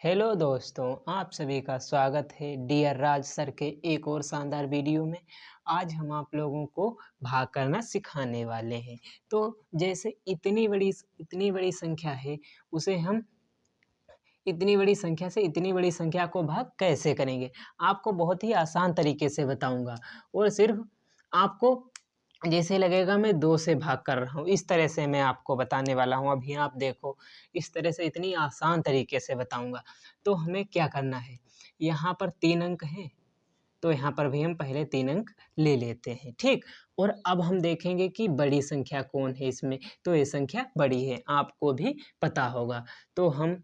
Hello दोस्तों, आप सभी का स्वागत है डियर राज सर के एक और शानदार वीडियो में। आज हम आप लोगों को भाग करना सिखाने वाले हैं। तो जैसे इतनी बड़ी संख्या है, उसे हम इतनी बड़ी संख्या से इतनी बड़ी संख्या को भाग कैसे करेंगे, आपको बहुत ही आसान तरीके से बताऊंगा। और सिर्फ आपको जैसे लगेगा मैं 2 से भाग कर रहा हूँ, इस तरह से मैं आपको बताने वाला हूँ। अभी आप देखो, इस तरह से इतनी आसान तरीके से बताऊँगा। तो हमें क्या करना है, यहाँ पर 3 अंक हैं, तो यहाँ पर भी हम पहले 3 अंक ले लेते हैं, ठीक? और अब हम देखेंगे कि बड़ी संख्या कौन है इसमें, तो ये संख्या बड़ी है, आपको भी पता होगा। तो हम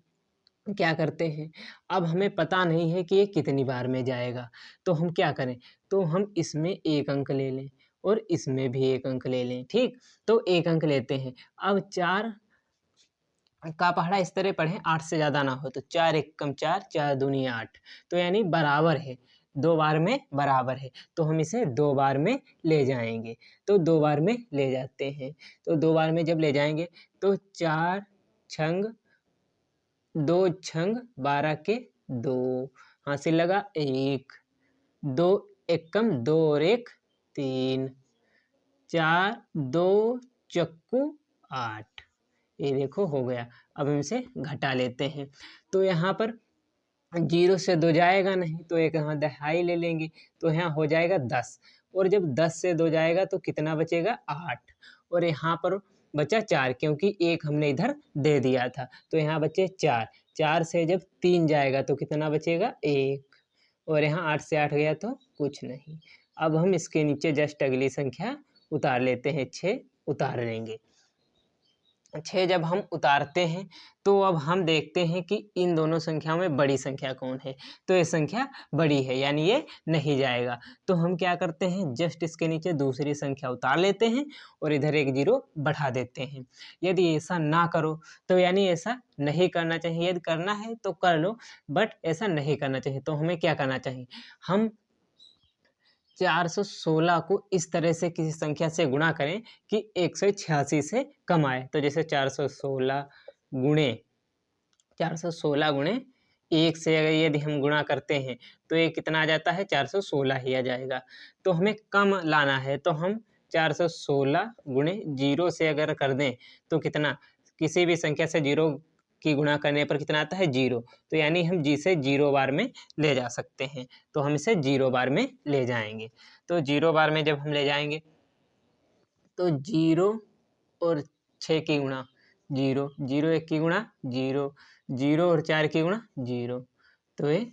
क्या करते हैं, अब हमें पता नहीं है कि ये कितनी बार में जाएगा, तो हम क्या करें, तो हम इसमें 1 अंक ले लें और इसमें भी 1 अंक ले लें, ठीक? तो 1 अंक लेते हैं। अब 4 का पहाड़ा इस तरह पढ़ें, 8 से ज़्यादा ना हो, तो 4 एकम 4, 4 दूनी 8, तो यानी बराबर है, 2 बार में बराबर है, तो हम इसे 2 बार में ले जाएँगे। तो 2 बार में ले जाते हैं, तो 2 बार में जब ले जाएँगे, तो 4 छंग 2 छंग 12 के 2, हासिल लगा 1, 2 एकम 2 और 1 3, 4 2 चक्कू 8, ये देखो हो गया। अब हम इसे घटा लेते हैं, तो यहाँ पर 0 से 2 जाएगा नहीं, तो एक यहाँ दहाई ले लेंगे, तो यहाँ हो जाएगा 10। और जब 10 से 2 जाएगा तो कितना बचेगा, 8। और यहाँ पर बचा 4, क्योंकि 1 हमने इधर दे दिया था, तो यहाँ बचे 4। 4 से जब 3 जाएगा तो कितना बचेगा, 1। और यहाँ 8 से 8 गया तो कुछ नहीं। अब हम इसके नीचे जस्ट अगली संख्या उतार लेते हैं, 6 उतार लेंगे। 6 जब हम उतारते हैं, तो अब हम देखते हैं कि इन दोनों संख्याओं में बड़ी संख्या कौन है, तो ये संख्या बड़ी है, यानी ये नहीं जाएगा। तो हम क्या करते हैं, जस्ट इसके नीचे दूसरी संख्या उतार लेते हैं और इधर एक 0 बढ़ा देते हैं। यदि ऐसा ना करो, तो यानी ऐसा नहीं करना चाहिए। यदि करना है तो कर लो, बट ऐसा नहीं करना चाहिए। तो हमें क्या करना चाहिए, हम 416 को इस तरह से किसी संख्या से गुणा करें कि 186 से कम आए। तो जैसे 416 गुणे 1 से अगर यदि हम गुणा करते हैं, तो ये कितना आ जाता है, 416 ही आ जाएगा। तो हमें कम लाना है, तो हम 416 गुणे 0 से अगर कर दें, तो कितना, किसी भी संख्या से 0 की गुणा करने पर कितना आता है, 0। तो यानी हम जिसे 0 बार में ले जा सकते हैं, तो हम इसे 0 बार में ले जाएंगे। तो 0 बार में जब हम ले जाएंगे, तो 0 और 6 की गुणा 0, 0 1 की गुणा 0, 0 और 4 की गुणा 0, तो ये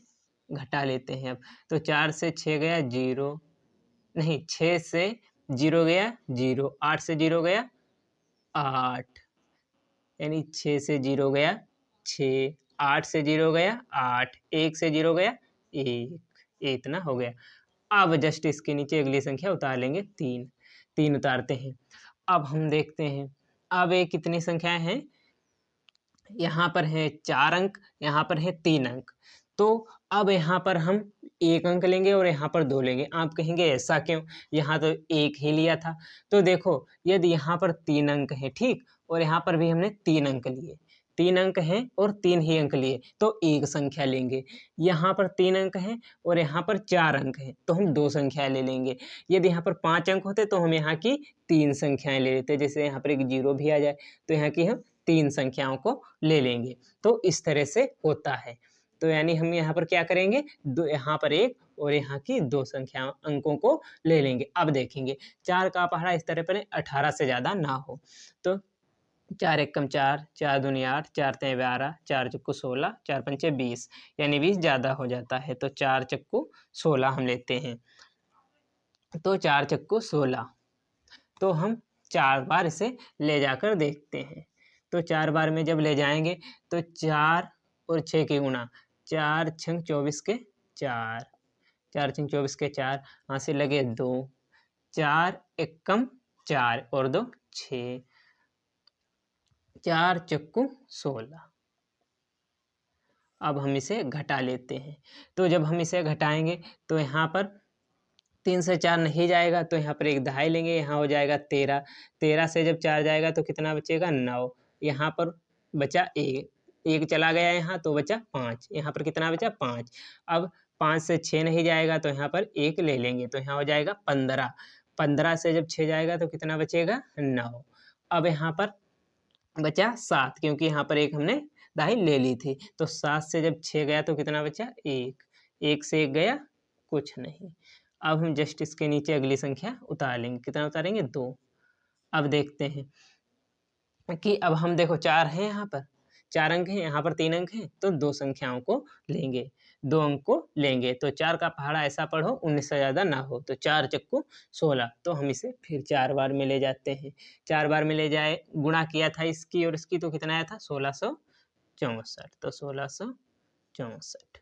घटा लेते हैं अब। तो 4 से 6 गया 0, नहीं 6 से 0 गया 0, 8 से 0 गया 8, यानी 6 से 0 गया 6, 8 से 0 गया 8, 1 से 0 गया 1, ये इतना हो गया। अब जस्ट इसके नीचे अगली संख्या उतार लेंगे, 3, 3 उतारते हैं। अब हम देखते हैं, अब ये कितनी संख्याएं हैं, यहाँ पर है 4 अंक, यहाँ पर है 3 अंक। तो अब यहाँ पर हम 1 अंक लेंगे और यहाँ पर 2 लेंगे। आप कहेंगे ऐसा क्यों, यहाँ तो 1 ही लिया था। तो देखो, यदि यहाँ पर 3 अंक है, ठीक, और यहाँ पर भी हमने 3 अंक लिए, 3 अंक हैं और 3 ही अंक लिए, तो एक संख्या लेंगे। यहाँ पर 3 अंक हैं और यहाँ पर 4 अंक हैं, तो हम 2 संख्याएं ले लेंगे। यदि यहाँ पर 5 अंक होते तो हम यहाँ की 3 संख्याएं ले लेते, जैसे यहाँ पर एक 0 भी आ जाए, तो यहाँ की हम 3 संख्याओं को ले लेंगे। तो इस तरह से होता है। तो यानी हम यहाँ पर क्या करेंगे, यहाँ पर 1 और यहाँ की 2 संख्या अंकों को ले लेंगे। अब देखेंगे, 4 का पहाड़ा इस तरह पर 18 से ज़्यादा ना हो, तो 4 एकम 4, 4 दूनी 8, 4 तें 12, 4 चक्कू 16, 4 पंचे 20, यानी 20 ज़्यादा हो जाता है, तो 4 चक्कू 16 हम लेते हैं। तो 4 चक्कू 16, तो हम 4 बार इसे ले जाकर देखते हैं। तो 4 बार में जब ले जाएंगे, तो 4 और 6 की गुणा, 4 छंग 24 के 4, 4 छंग 24 के 4, यहाँ से लगे 2, 4 एकम 4 और 2 6, 4 चक्कू 16। अब हम इसे घटा लेते हैं। तो जब हम इसे घटाएंगे, तो यहाँ पर 3 से 4 नहीं जाएगा, तो यहाँ पर एक दहाई लेंगे, यहाँ हो जाएगा 13, 13 से जब 4 जाएगा तो कितना बचेगा, 9, यहाँ पर बचा 1, 1 चला गया यहाँ तो बचा 5, यहाँ पर कितना बचा 5। अब 5 से 6 नहीं जाएगा तो यहाँ पर 1 ले लेंगे तो यहाँ हो जाएगा 15। 15 से जब 6 जाएगा तो कितना बचेगा 9। अब यहाँ पर बचा 7 क्योंकि यहाँ पर एक हमने दाई ले ली थी। तो 7 से जब 6 गया तो कितना बचा 1। 1 से 1 गया कुछ नहीं। अब हम जस्ट इसके नीचे अगली संख्या उतार लेंगे। कितना उतारेंगे 2। अब देखते हैं कि अब हम देखो 4 हैं यहाँ पर, 4 अंक हैं, यहाँ पर 3 अंक हैं तो 2 संख्याओं को लेंगे, 2 अंक को लेंगे। तो 4 का पहाड़ा ऐसा पढ़ो 19 से ज़्यादा ना हो। तो 4 चक्कू 16। तो हम इसे फिर 4 बार में ले जाते हैं। 4 बार में ले जाए, गुणा किया था इसकी और इसकी तो कितना आया था 1664। तो 1664।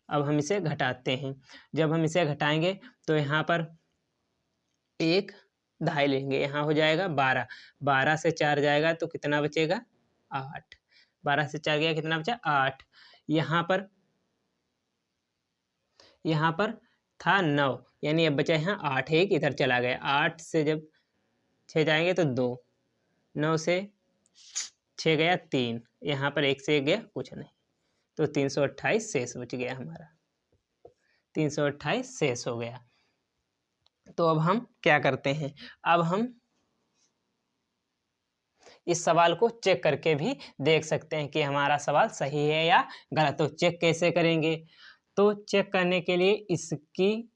अब हम इसे घटाते हैं। जब हम इसे घटाएंगे तो यहाँ पर 1 दहाई लेंगे, यहाँ हो जाएगा 12। 12 से 4 जाएगा तो कितना बचेगा 8। 12 से 4 गया कितना बचा 8। यहाँ पर था 9 यानी अब बचा यहाँ 8, 1 इधर चला गया। 8 से जब 6 जाएंगे तो 2। 9 से 6 गया 3, यहाँ पर 1 से 1 गया कुछ नहीं। तो 328 शेष बच गया हमारा, 328 शेष हो गया। तो अब हम क्या करते हैं, अब हम इस सवाल को चेक करके भी देख सकते हैं कि हमारा सवाल सही है या गलत। तो चेक कैसे करेंगे, तो चेक करने के लिए इसकी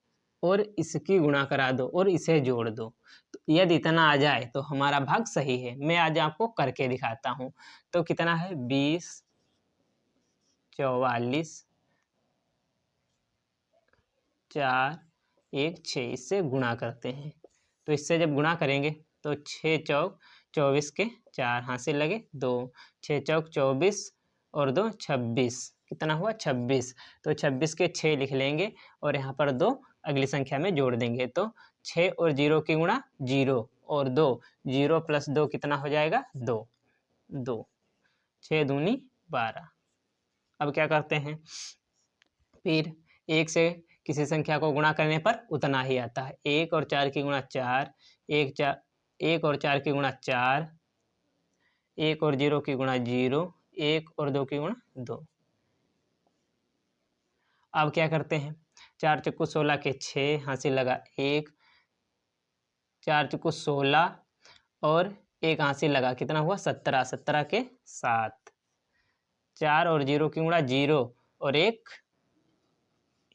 और इसकी गुणा करा दो और इसे जोड़ दो। तो यदि इतना आ जाए तो हमारा भाग सही है। मैं आज आपको करके दिखाता हूँ। तो कितना है 20, 44, 4, 1, 6। इससे गुणा करते हैं। तो इससे जब गुणा करेंगे तो 6 चौक 24 के 4 हासिल लगे 2, 6 चौक 24 और 2 26। कितना हुआ 26। तो 26 के 6 लिख लेंगे और यहाँ पर 2 अगली संख्या में जोड़ देंगे। तो 6 और 0 की गुणा 0 और 2, 0 प्लस 2 कितना हो जाएगा 2। 2 6 दूनी 12। अब क्या करते हैं, फिर 1 से किसी संख्या को गुणा करने पर उतना ही आता है। 1 और 4 की गुणा 4, 1 और 4 की गुणा 4, 1 और 0 की गुणा 0, 1 और 2 की गुणा 2। अब क्या करते हैं, 4 चक्कू 16 के 6 हासिल लगा 1, 4 चक्कू 16 और 1 हासिल लगा कितना हुआ 17, 17 के 7, 4 और 0 की गुणा 0 और 1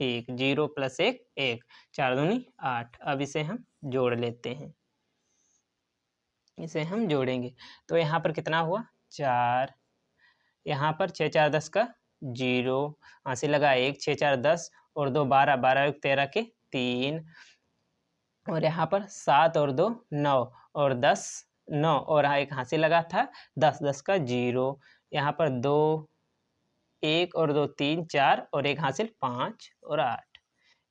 1, 0 प्लस 1 1, 4 दूनी 8। अब इसे हम जोड़ लेते हैं, इसे हम जोड़ेंगे तो यहाँ पर कितना हुआ 4, यहाँ पर 6 4 10 का 0 हासिल लगा 1, 6 4 10 और 2 12, 12 1 13 के 3 और यहाँ पर 7 और 2 9 और 10 9 और एक हासिल लगा था 10, 10 का 0, यहाँ पर 2 1 और 2 3 4 और एक हासिल 5 और 8।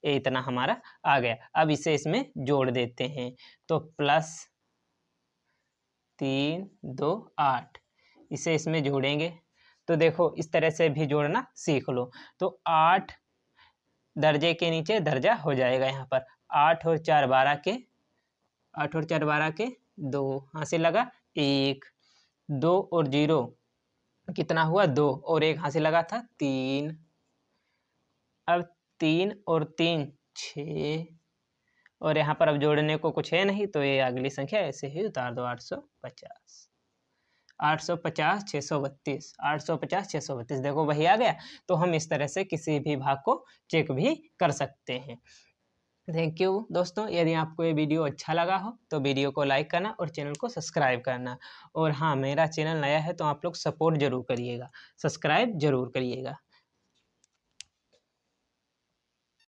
ये इतना हमारा आ गया। अब इसे इसमें जोड़ देते हैं तो प्लस 3 2 8 इसे इसमें जोड़ेंगे। तो देखो इस तरह से भी जोड़ना सीख लो। तो 8 दर्जे के नीचे दर्जा हो जाएगा। यहाँ पर 8 और 4 12 के, 8 और 4 12 के 2 हासिल लगा 1, 2 और 0 कितना हुआ 2 और 1 हासिल लगा था 3। अब 3 और 3 6 और यहाँ पर अब जोड़ने को कुछ है नहीं तो ये अगली संख्या ऐसे ही उतार दो 850। 850 632, 850 632 देखो वही आ गया। तो हम इस तरह से किसी भी भाग को चेक भी कर सकते हैं। थैंक यू दोस्तों। यदि आपको ये वीडियो अच्छा लगा हो तो वीडियो को लाइक करना और चैनल को सब्सक्राइब करना। और हाँ, मेरा चैनल नया है तो आप लोग सपोर्ट ज़रूर करिएगा, सब्सक्राइब ज़रूर करिएगा।